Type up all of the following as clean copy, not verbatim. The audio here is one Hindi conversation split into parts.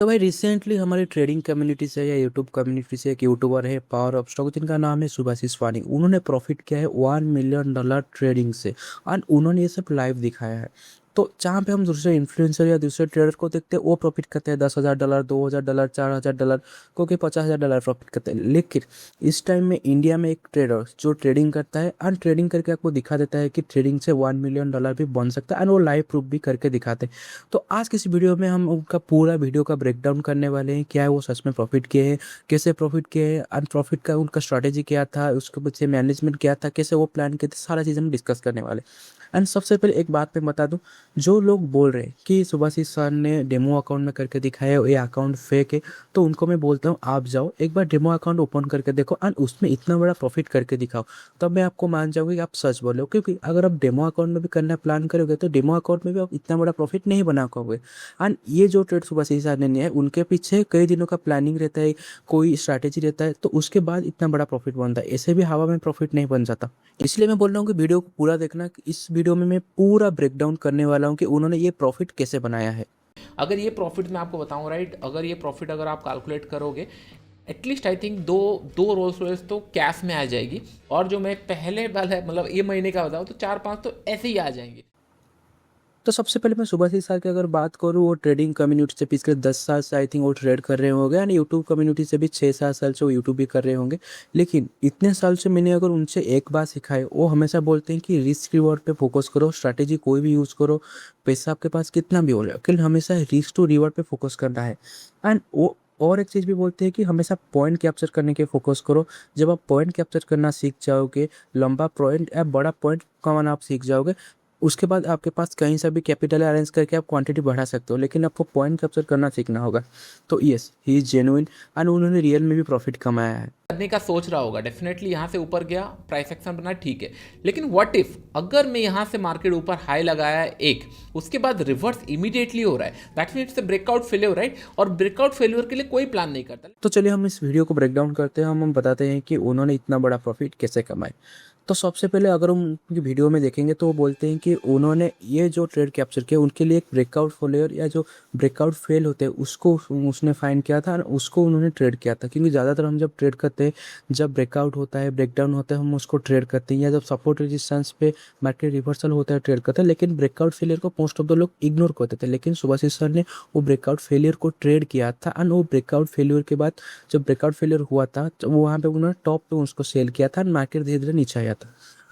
तो भाई रिसेंटली हमारी ट्रेडिंग कम्युनिटी से या यूट्यूब कम्युनिटी से एक यूट्यूबर है पावर ऑफ स्टॉक, जिनका नाम है सुभाशीष वानी। उन्होंने प्रॉफिट किया है $1 मिलियन ट्रेडिंग से, और उन्होंने ये सब लाइव दिखाया है। तो जहाँ पे हम दूसरे इन्फ्लुएंसर या दूसरे ट्रेडर को देखते हैं, वो प्रॉफिट करते हैं $10,000, $2,000, $4,000, क्योंकि $50,000 प्रॉफिट करते हैं। लेकिन इस टाइम में इंडिया में एक ट्रेडर जो ट्रेडिंग करता है और ट्रेडिंग करके आपको दिखा देता है कि ट्रेडिंग से $1 मिलियन भी बन सकता है, और वो लाइव प्रूफ भी करके दिखाते हैं। तो आज की इस वीडियो में हम उनका पूरा वीडियो का ब्रेकडाउन करने वाले हैं। क्या है वो सच में प्रॉफिट किए हैं, कैसे प्रॉफिट किए हैं, अन प्रॉफिट का उनका स्ट्रैटेजी क्या था, उसके पीछे मैनेजमेंट क्या था, कैसे वो प्लान किए थे, सारा चीज़ हम डिस्कस करने वाले। एंड सबसे पहले एक बात पे बता दूं, जो लोग बोल रहे हैं कि सुभाषिस सर ने डेमो अकाउंट में करके दिखाया ये अकाउंट फेक है, तो उनको मैं बोलता हूँ आप जाओ एक बार डेमो अकाउंट ओपन करके देखो एंड उसमें इतना बड़ा प्रॉफिट करके दिखाओ, तब मैं आपको मान जाऊंगी कि आप सच बोल रहे हो। क्योंकि अगर आप डेमो अकाउंट में भी करना प्लान करोगे तो डेमो अकाउंट में भी आप इतना बड़ा प्रॉफिट नहीं बना पाओगे। एंड ये जो ट्रेड सुभाषिस सर ने है, उनके पीछे कई दिनों का प्लानिंग रहता है, कोई स्ट्रैटेजी रहता है, तो उसके बाद इतना बड़ा प्रॉफिट बनता है। ऐसे भी हवा में प्रॉफिट नहीं बन जाता। इसलिए मैं बोल रहा हूँ कि वीडियो को पूरा देखना। इस वीडियो में मैं पूरा ब्रेकडाउन करने वाला हूँ कि उन्होंने ये प्रॉफिट कैसे बनाया है। अगर ये प्रॉफिट मैं आपको बताऊं राइट, अगर ये प्रॉफिट अगर आप कैलकुलेट करोगे, एटलीस्ट आई थिंक दो दो रोल्स रॉयस तो कैश में आ जाएगी। और जो मैं पहले वाला मतलब ये महीने का बताऊं तो 4-5 तो ऐसे ही आ जाएंगे। तो सबसे पहले मैं सुभाषिस सर की अगर बात करूँ, वो ट्रेडिंग कम्युनिटी से पिछले 10 साल से आई थिंक वो ट्रेड कर रहे होंगे, यानी यूट्यूब कम्युनिटी से भी 6-7 साल से वो यूट्यूब भी कर रहे होंगे। लेकिन इतने साल से मैंने अगर उनसे एक बात सिखा है, वो हमेशा बोलते हैं कि रिस्क रिवॉर्ड पे फोकस करो, स्ट्रैटेजी कोई भी यूज़ करो, पैसा आपके पास कितना भी हो रहा है, लेकिन हमेशा रिस्क टू रिवॉर्ड पे फोकस करना है। एंड वो और एक चीज़ भी बोलते हैं कि हमेशा पॉइंट कैप्चर करने के फोकस करो। जब आप पॉइंट कैप्चर करना सीख जाओगे, लंबा पॉइंट या बड़ा पॉइंट कमाना आप सीख जाओगे, उसके बाद आपके पास कहीं से भी कैपिटल अरेंज करके आप क्वांटिटी बढ़ा सकते हो, लेकिन आपको पॉइंट कैप्चर करना सीखना होगा। तो yes, he is genuine and उन्होंने रियल में भी प्रॉफिट कमाया है। करने का सोच रहा होगा, डेफिनेटली यहाँ से ऊपर गया, प्राइस एक्शन बना, ठीक है। लेकिन व्हाट इफ अगर मैं यहाँ से मार्केट ऊपर हाई लगाया एक, उसके बाद रिवर्स इमीडिएटली हो रहा है, that mean it's a breakout failure, right. और ब्रेकआउट फेलियर के लिए कोई प्लान नहीं करता। तो चलिए हम इस वीडियो को ब्रेक डाउन करते हैं। हम बताते हैं कि उन्होंने इतना बड़ा प्रॉफिट कैसे कमाए। तो सबसे पहले अगर हम उनकी वीडियो में देखेंगे तो वो बोलते हैं कि उन्होंने ये जो ट्रेड कैप्चर किया, उनके लिए एक ब्रेकआउट फेलियर या जो ब्रेकआउट फेल होते हैं उसको उसने फाइंड किया था और उसको उन्होंने ट्रेड किया था। क्योंकि ज़्यादातर हम जब ट्रेड करते हैं, जब ब्रेकआउट होता है, ब्रेकडाउन होता है, हम उसको ट्रेड करते हैं, या जब सपोर्ट रेजिस्टेंस पे मार्केट रिवर्सल होता है ट्रेड करते हैं। लेकिन ब्रेकआउट फेलियर को मोस्ट ऑफ द लोग इग्नोर करते थे, लेकिन सुभाषिस सर ने वो ब्रेकआउट फेलियर को ट्रेड किया था। एंड वो ब्रेकआउट फेलियर के बाद जब ब्रेकआउट फेलियर हुआ था, तो वहाँ पे उन्होंने टॉप पे उसको सेल किया था, मार्केट धीरे धीरे नीचे आया था।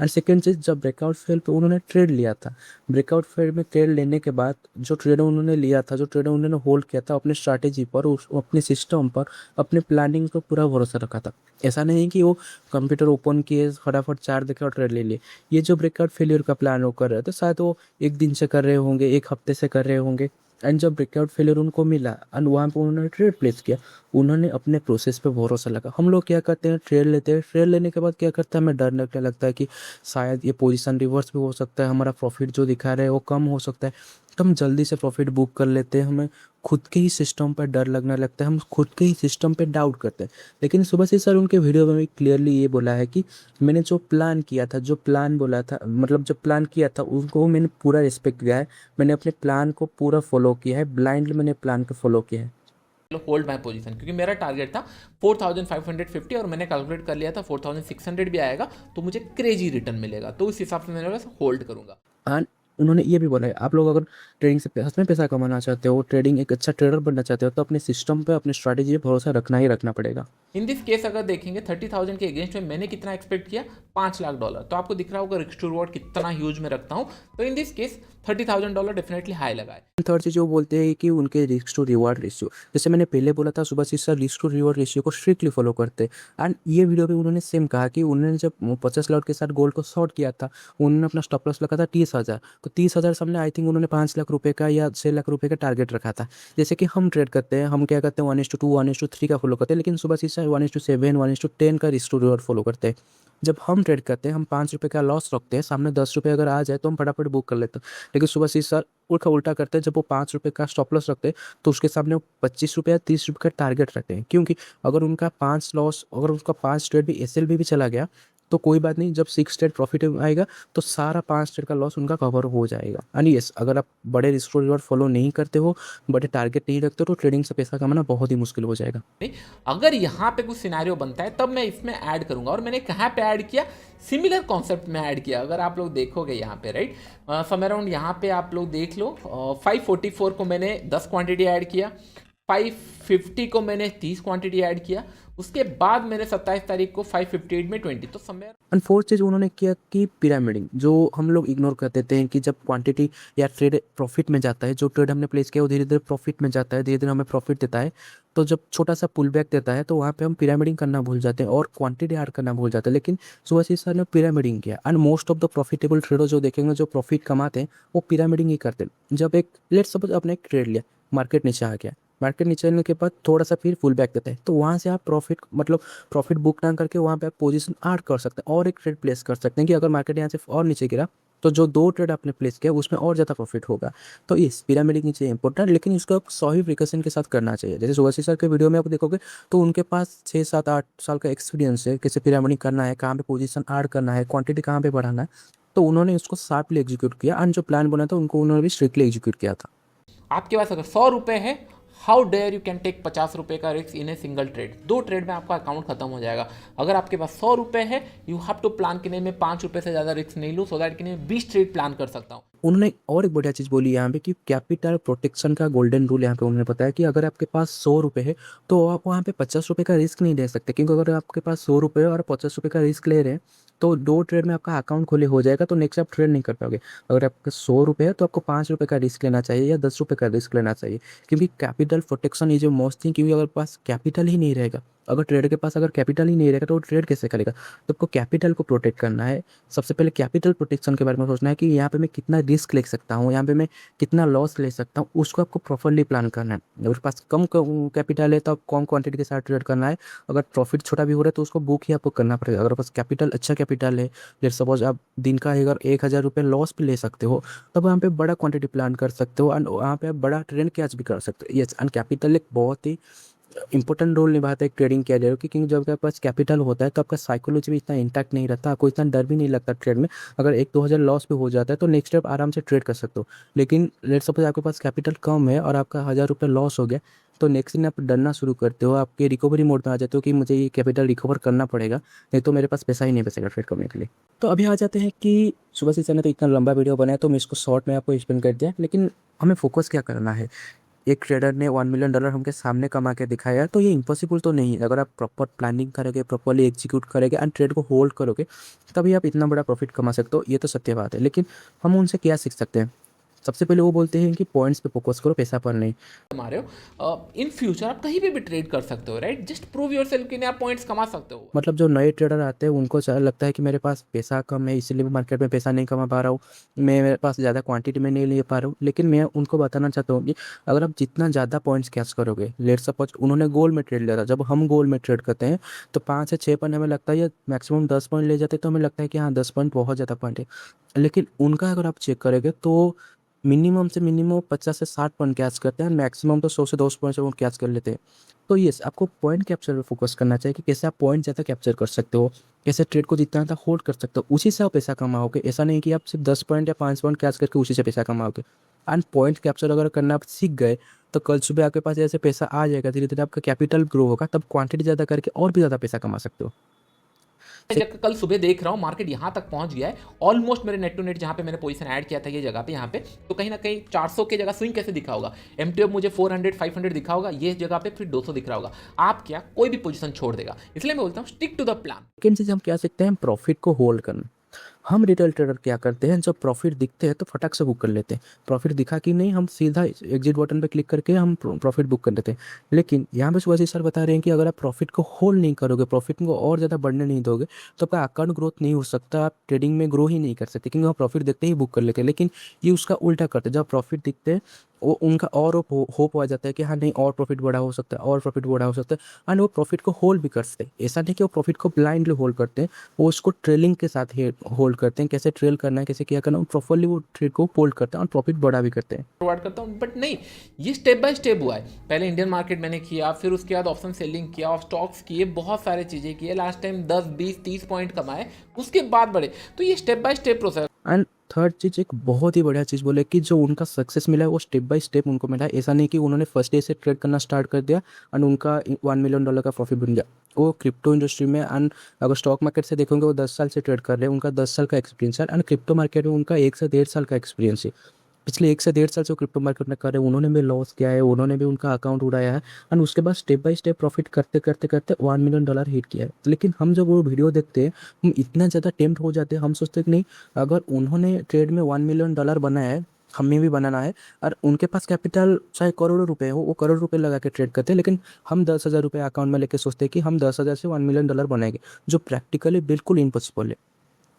एंड सेकेंड चीज़, जब ब्रेकआउट फेल पे उन्होंने ट्रेड लिया था, ब्रेकआउट फेल में ट्रेड लेने के बाद जो ट्रेड उन्होंने लिया था, जो ट्रेड उन्होंने होल्ड किया था, अपने स्ट्रैटेजी पर, अपने सिस्टम पर, अपने प्लानिंग पर पूरा भरोसा रखा था। ऐसा नहीं कि वो कंप्यूटर ओपन किए, फटाफट चार्ट देखे और ट्रेड ले लिए। ये जो ब्रेकआउट फेलियर का प्लान वो कर रहे थे, शायद वो एक दिन से कर रहे होंगे, एक हफ्ते से कर रहे होंगे। एंड जब ब्रेकआउट फेलियर उनको मिला एंड वहाँ पे उन्होंने ट्रेड प्लेस किया, उन्होंने अपने प्रोसेस पे भरोसा लगा। हम लोग क्या करते हैं, ट्रेड लेते हैं, ट्रेड लेने के बाद क्या करता है, हमें डर लगने लगता है कि शायद ये पोजीशन रिवर्स भी हो सकता है, हमारा प्रॉफिट जो दिखा रहे हैं वो कम हो सकता है, तो हम जल्दी से प्रॉफिट बुक कर लेते हैं। हमें खुद के ही सिस्टम पर डर लगने लगता है, हम खुद के ही सिस्टम पे डाउट करते हैं। लेकिन सुबह से सर उनके वीडियो में भी क्लियरली ये बोला है कि मैंने जो प्लान किया था, जो प्लान बोला था, मतलब जो प्लान किया था उनको मैंने पूरा रिस्पेक्ट दिया है। मैंने अपने प्लान को पूरा फॉलो किया है, ब्लाइंडली मैंने प्लान को फॉलो किया है। होल्ड माय पोजीशन, क्योंकि मेरा टारगेट था 4550 और मैंने कैलकुलेट कर लिया था 4600 भी आएगा तो मुझे क्रेजी रिटर्न मिलेगा, तो उस हिसाब से मैंने बस होल्ड करूंगा। एंड उन्होंने ये भी बोला है, आप लोग अगर ट्रेडिंग से सच में पैसा कमाना चाहते हो, ट्रेडिंग एक अच्छा ट्रेडर बनना चाहते हो, तो अपने सिस्टम पे, अपने स्ट्रैटेजी पे भरोसा रखना ही रखना पड़ेगा। इन दिस केस अगर देखेंगे 30,000 के अगेंस्ट में मैंने कितना एक्सपेक्ट किया, $5 लाख। तो आपको दिख रहा होगा रिस्क टू रिवॉर्ड कितना ह्यूज में रखता हूँ। तो in this case $30,000 definitely high लगा है। थर्ड चीज़ वो बोलते हैं कि उनके रिस्क टू रिवॉर्ड रेशियो, जैसे मैंने पहले बोला था, Subhashis sir risk to reward ratio को स्ट्रिक्टली फॉलो करते हैं। एंड ये वीडियो पे उन्होंने सेम कहा कि उन्होंने जब 50 लाख के साथ गोल्ड को शॉर्ट किया था, उन्होंने अपना स्टॉप लॉस रखा था 30,000। तो 30,000 सामने आई थिंक उन्होंने 5 लाख रुपए का या 6 लाख रुपए का टारगेट रखा था। जैसे कि हम ट्रेड करते हैं, हम क्या करते हैं, 1:2 1:3 का फॉलो करते हैं, लेकिन सुभाषिस सर 1:7 1:10 का रिस्क टू रिवॉर्ड फॉलो करते हैं। जब हम ट्रेड करते हैं, हम 5 रुपये का लॉस रखते हैं, सामने 10 रुपये अगर आ जाए तो हम फटाफट बुक कर लेते हैं। लेकिन सुभाषिस सर उल्टा उल्टा करते हैं, जब वो 5 रुपये का स्टॉप लॉस रखते हैं तो उसके सामने वो 25 रुपये या 30 रुपये का टारगेट रखते हैं। क्योंकि अगर उनका 5 लॉस, अगर उसका 5 ट्रेड भी SLB भी चला गया, तो कोई बात नहीं, जब 6 ट्रेड प्रॉफिट आएगा तो सारा 5 ट्रेड का लॉस उनका कवर हो जाएगा। एंड यस, अगर आप बड़े रिस्क रिवॉर्ड फॉलो नहीं करते हो, बड़े टारगेट नहीं रखते हो, तो ट्रेडिंग से पैसा कमाना बहुत ही मुश्किल हो जाएगा। नहीं, अगर यहाँ पे कुछ सिनेरियो बनता है तब मैं इसमें ऐड करूंगा। और मैंने कहाँ पे ऐड किया, सिमिलर कॉन्सेप्ट में ऐड किया। अगर आप लोग देखोगे यहाँ पे राइट, सम अराउंड यहाँ पे आप लोग देख लो, 544 को मैंने 10 क्वांटिटी ऐड किया, 550 को मैंने 30 क्वांटिटी ऐड किया, उसके बाद मैंने 27 तारीख को 558 में 20। तो समय एंड फोर्थ चीज़ उन्होंने किया कि पिरामिडिंग, जो हम लोग इग्नोर कर देते हैं कि जब क्वांटिटी या ट्रेड प्रॉफिट में जाता है, जो ट्रेड हमने प्लेस किया वो धीरे धीरे प्रॉफिट में जाता है, धीरे धीरे हमें प्रॉफिट देता है, तो जब छोटा सा पुल बैक देता है तो वहाँ पे हम पिरामिडिंग करना भूल जाते हैं और क्वांटिटी ऐड करना भूल जाते हैं। लेकिन सुभाषिस सर ने पिरामिडिंग किया and most of the profitable trader जो देखेंगे जो प्रॉफिट कमाते हैं वो पिरामिडिंग ही करते हैं। जब एक लेट्स सपोज अपने एक ट्रेड लिया, मार्केट नीचे आ गया, मार्केट नीचे आने के बाद थोड़ा सा फिर फुल बैक देता है, तो वहाँ से आप प्रॉफिट बुक ना करके वहाँ पे आप पोजीशन ऐड कर सकते हैं और एक ट्रेड प्लेस कर सकते हैं कि अगर मार्केट यहाँ से और नीचे गिरा तो जो 2 ट्रेड आपने प्लेस किया उसमें और ज़्यादा प्रॉफिट होगा। तो इस पिरामिडिंग नीचे इंपॉर्टेंट, लेकिन इसको आप सही प्रिकॉशन के साथ करना चाहिए। जैसे सुभाषिस सर के वीडियो में आप देखोगे तो उनके पास 6, 7, 8 साल का एक्सपीरियंस है, कैसे पिरामिडिंग करना है, कहाँ पे पोजीशन ऐड करना है, क्वांटिटी कहाँ पे बढ़ाना है, तो उन्होंने इसको शार्पली एग्जीक्यूट किया एंड जो प्लान बना था उनको उन्होंने भी स्ट्रिक्टली एग्जीक्यूट किया था। आपके पास अगर 100 रुपए है, how dare you can take 50 रुपए का risk in a single trade. 2 trade में आपका अकाउंट खत्म हो जाएगा। अगर आपके पास 100 रुपए है, यू हैव टू प्लान कि नहीं मैं 5 रुपए से ज़्यादा रिस्क नहीं लूँ, सो दैट कि नहीं 20 ट्रेड प्लान कर सकता हूँ। उन्होंने और एक बढ़िया चीज़ बोली यहाँ पे कि कैपिटल प्रोटेक्शन का गोल्डन रूल यहाँ पे उन्होंने बताया कि अगर आपके पास 100 रुपये है तो आप वहाँ पे 50 रुपये का रिस्क नहीं ले सकते, क्योंकि अगर आपके पास 100 रुपये और 50 रुपये का रिस्क ले रहे हैं तो 2 ट्रेड में आपका अकाउंट खोले हो जाएगा, तो नेक्स्ट आप ट्रेड नहीं कर पाओगे। अगर आपके 100 रुपये है तो आपको 5 रुपये का रिस्क लेना चाहिए या 10 रुपये का रिस्क लेना चाहिए, क्योंकि capital protection is a most thing. क्योंकि अगर पास कैपिटल ही नहीं रहेगा, अगर ट्रेडर के पास अगर कैपिटल ही नहीं रहेगा तो वो ट्रेड कैसे करेगा। तो आपको कैपिटल को प्रोटेक्ट करना है। सबसे पहले कैपिटल प्रोटेक्शन के बारे में सोचना है कि यहाँ पे मैं कितना रिस्क ले सकता हूँ, यहाँ पे मैं कितना लॉस ले सकता हूँ, उसको आपको प्रॉपरली प्लान करना है। अगर पास कम कैपिटल है तो आप कम क्वांटिटी के साथ ट्रेड करना है। अगर प्रॉफिट छोटा भी हो रहा है तो उसको बुक ही आपको करना पड़ेगा। अगर पास कैपिटल अच्छा कैपिटल है, जैसे सपोज आप दिन का अगर 1000 रुपये लॉस भी ले सकते हो, तब वहाँ पे बड़ा क्वांटिटी प्लान कर सकते हो एंड वहाँ पे आप बड़ा ट्रेड कैच भी कर सकते हो। यस, एंड कैपिटल एक बहुत ही इंपॉर्टेंट रोल निभाता है एक ट्रेडिंग कैरियर की, क्योंकि जब आपके पास कैपिटल होता है तो आपका साइकोलॉजी भी इतना इंटैक्ट नहीं रहता, आपको इतना डर भी नहीं लगता ट्रेड में। अगर 1-2 हज़ार लॉस भी हो जाता है तो नेक्स्ट स्टेप आराम से ट्रेड कर सकते हो। लेकिन लेट्स सपोज आपके पास कैपिटल कम है और आपका 1000 रुपये लॉस हो गया, तो नेक्स्ट दिन आप डरना शुरू करते हो, आपके रिकवरी मोड में आ जाते हो कि मुझे ये कैपिटल रिकवर करना पड़ेगा, नहीं तो मेरे पास पैसा ही नहीं बचेगा ट्रेड करने के लिए। तो अभी आ जाते हैं कि सुभाषिस सर ने तो इतना लंबा वीडियो बनाया तो मैं इसको शॉर्ट में आपको एक्सप्लेन कर दिया, लेकिन हमें फोकस क्या करना है। एक ट्रेडर ने $1 मिलियन हमके सामने कमा के दिखाया, तो ये इम्पॉसिबल तो नहीं है। अगर आप प्रॉपर प्लानिंग करोगे, प्रॉपरली एग्जीक्यूट करोगे एंड ट्रेड को होल्ड करोगे, तभी आप इतना बड़ा प्रॉफिट कमा सकते हो, ये तो सत्य बात है। लेकिन हम उनसे क्या सीख सकते हैं। सबसे पहले वो बोलते हैं कि पॉइंट्स पे फोकस करो, पैसा पर नहीं। कमा रहे हो, इन फ्यूचर आप कहीं पे भी ट्रेड कर सकते हो, राइट। जस्ट प्रूव योरसेल्फ कि नहीं आप पॉइंट्स कमा सकते हो। मतलब जो नए ट्रेडर आते हैं उनको लगता है कि मेरे पास पैसा कम है, इसलिए मैं मार्केट में पैसा नहीं कमा पा रहा हूँ, मेरे पास ज़्यादा क्वांटिटी में नहीं ले पा रहा हूँ। लेकिन मैं उनको बताना चाहता हूँ कि अगर आप जितना ज़्यादा पॉइंट्स कैच करोगे, लेट्स सपोज उन्होंने गोल में ट्रेड लिया था, जब हम गोल में ट्रेड करते हैं तो 5 से 6 पॉइंट हमें लगता है या मैक्सिमम 10 पॉइंट ले जाते हैं तो हमें लगता है कि हाँ 10 पॉइंट बहुत ज़्यादा पॉइंट है। लेकिन उनका अगर आप चेक करोगे तो मिनिमम से मिनिमम 50 से 60 पॉइंट कैच करते हैं, मैक्सिमम तो 100 से 200 पॉइंट से वो कैच कर लेते हैं। तो यस, आपको पॉइंट कैप्चर पे फोकस करना चाहिए कि कैसे आप पॉइंट ज़्यादा कैप्चर कर सकते हो, कैसे ट्रेड को जितना ज़्यादा होल्ड कर सकते हो, उसी से आप पैसा कमाओगे। ऐसा नहीं कि आप सिर्फ 10 पॉइंट या 5 पॉइंट कैच करके उसी से पैसा कमाओगे। एंड पॉइंट कैप्चर अगर करना आप सीख गए तो कल सुबह आपके पास ऐसे पैसा आ जाएगा, धीरे धीरे आपका कैपिटल ग्रो होगा, तब क्वांटिटी ज़्यादा करके और भी ज़्यादा पैसा कमा सकते हो। जब कल सुबह देख रहा हूँ मार्केट यहाँ तक पहुँच गया है, ऑलमोस्ट मेरे नेट टू नेट जहाँ पे मैंने पोजीशन ऐड किया था ये जगह पे, यहाँ पे तो कहीं ना कहीं 400 की जगह स्विंग कैसे दिखा होगा, MTF मुझे 400-500 दिखा होगा, ये जगह पे फिर 200 दिख रहा होगा। आप क्या कोई भी पोजीशन छोड़ देगा, इसलिए मैं बोलता हूँ stick to the plan. Second चीज़ हम क्या सीखते हैं, प्रॉफिट को होल्ड करना। हम रिटेल ट्रेडर क्या करते हैं, जब प्रॉफिट दिखते हैं तो फटाक से बुक कर लेते हैं। प्रॉफिट दिखा कि नहीं, हम सीधा एग्जिट बटन पे क्लिक करके हम प्रॉफिट बुक कर लेते हैं। लेकिन यहाँ पे सुभाषिस सर बता रहे हैं कि अगर आप प्रॉफिट को होल्ड नहीं करोगे, प्रॉफिट को और ज़्यादा बढ़ने नहीं दोगे, तो आपका अकाउंट ग्रोथ नहीं हो सकता, आप ट्रेडिंग में ग्रो ही नहीं कर सकते, क्योंकि हम प्रॉफिट देखते ही बुक कर लेते हैं। लेकिन ये उसका उल्टा करते हैं, जब प्रॉफिट दिखते हैं वो उनका और होप आ जाता है कि हाँ नहीं और प्रॉफिट बड़ा हो सकता है, और प्रॉफिट बड़ा हो सकता है, एंड वो प्रॉफिट को होल्ड भी करते हैं। ऐसा नहीं कि वो प्रॉफिट को ब्लाइंडली होल्ड करते हैं, वो उसको ट्रेलिंग के साथ होल्ड करते हैं, कैसे ट्रेल करना है, कैसे क्या करना है, प्रॉपरली वो ट्रेड को होल्ड करते हैं और प्रॉफिट बढ़ा भी करते हैं। प्रोवाइड करता हूँ, बट नहीं, ये स्टेप बाय स्टेप हुआ है। पहले इंडियन मार्केट मैंने किया, फिर उसके बाद ऑप्शन सेलिंग किया और स्टॉक्स किए, बहुत सारे चीज़ें किए, लास्ट टाइम 10 20 30 पॉइंट कमाए, उसके बाद बढ़े। तो ये step by step process. And third चीज़, एक बहुत ही बढ़िया चीज़ बोले कि जो उनका सक्सेस मिला है वो स्टेप बाय स्टेप उनको मिला है। ऐसा नहीं कि उन्होंने फर्स्ट डे से ट्रेड करना स्टार्ट कर दिया एंड उनका $1 मिलियन का प्रॉफिट बन गया। वो क्रिप्टो इंडस्ट्री में, एंड अगर स्टॉक मार्केट से देखोगे वो 10 साल से ट्रेड कर रहे हैं, उनका 10 साल का एक्सपीरियंस है। एंड क्रिप्टो मार्केट में उनका 1 से 1.5 साल का एक्सपीरियंस है। पिछले 1 से 1.5 साल से वो क्रिप्टो मार्केट में कर रहे हैं, उन्होंने भी लॉस किया है, उन्होंने भी उनका अकाउंट उड़ाया है एंड उसके बाद स्टेप बाय स्टेप प्रॉफिट करते करते करते $1 मिलियन हिट किया है। लेकिन हम जब वो वीडियो देखते हैं हम इतना ज़्यादा टेम्प्ट हो जाते हैं, हम सोचते हैं कि नहीं, अगर उन्होंने ट्रेड में $1 मिलियन बनाया है, हमें भी बनाना है। और उनके पास कैपिटल चाहे करोड़ों रुपए हो, वो करोड़ रुपए लगा के ट्रेड करते हैं, लेकिन हम 10,000 रुपये अकाउंट में लेके सोचते हैं कि हम 10,000 से $1 मिलियन बनाएंगे, जो प्रैक्टिकली बिल्कुल इम्पॉसिबल है।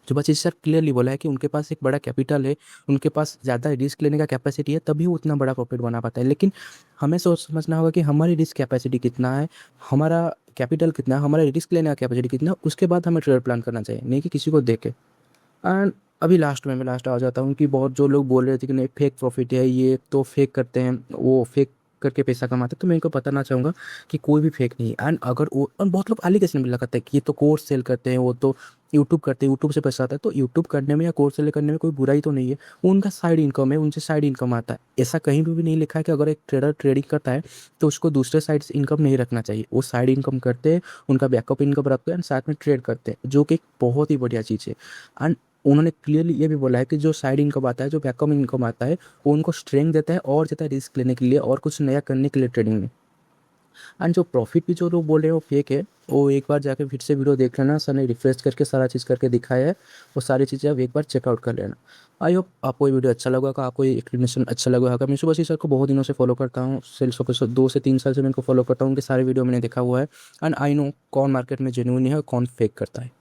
जो बस इस सर क्लियरली बोला है कि उनके पास एक बड़ा कैपिटल है, उनके पास ज़्यादा रिस्क लेने का कैपेसिटी है, तभी वो उतना बड़ा प्रॉफिट बना पाता है। लेकिन हमें सोच समझना होगा कि हमारी रिस्क कैपेसिटी कितना है, हमारा कैपिटल कितना है, हमारा रिस्क लेने का कैपेसिटी कितना है, उसके बाद हमें ट्रेड प्लान करना चाहिए, नहीं कि किसी को देख के। एंड अभी मैं लास्ट आ जाता हूँ कि बहुत जो लोग बोल रहे थे कि नहीं फेक प्रॉफिट है, ये तो फेक करते हैं, वो फेक करके पैसा कमाते हैं, तो मैं इनको बताना चाहूँगा कि कोई भी फेक नहीं है। एंड अगर वो, और बहुत लोग एलिगेशन भी लगाते हैं कि ये तो कोर्स सेल करते हैं, वो तो यूट्यूब करते हैं, यूट्यूब से पैसा आता है। तो यूट्यूब करने में या कोर्स सेल करने में कोई बुराई तो नहीं है, वो उनका साइड इनकम है, उनसे साइड इनकम आता है। ऐसा कहीं भी नहीं लिखा है कि अगर एक ट्रेडर ट्रेडिंग करता है तो उसको दूसरे साइड से इनकम नहीं रखना चाहिए। वो साइड इनकम करते हैं, उनका बैकअप इनकम रखते हैं एंड साथ में ट्रेड करते हैं, जो कि एक बहुत ही बढ़िया चीज़ है। एंड उन्होंने क्लियरली ये भी बोला है कि जो साइड इनकम आता है, जो बैकअप इनकम आता है, वो उनको स्ट्रेंथ देता है और ज़्यादा रिस्क लेने के लिए और कुछ नया करने के लिए ट्रेडिंग में। एंड जो प्रॉफिट भी जो लोग बोल रहे हैं वो फेक है, वो एक बार जाके फिर से वीडियो देख लेना, सर ने रिफ्रेश करके सारा चीज़ करके दिखाया है, वो सारी चीज़ें आप एक बार चेकआउट कर लेना। आई होप आपको ये वीडियो अच्छा लगा होगा, आपको ये एक्सप्लेनेशन अच्छा लगा होगा। मैं सुबह सर को बहुत दिनों से फॉलो करता हूँ, सेल्स को 2 से 3 साल से मैं इनको फॉलो करता हूँ, उनके सारे वीडियो मैंने देखा हुआ है एंड आई नो कौन मार्केट में जेन्युइन है और कौन फेक करता है।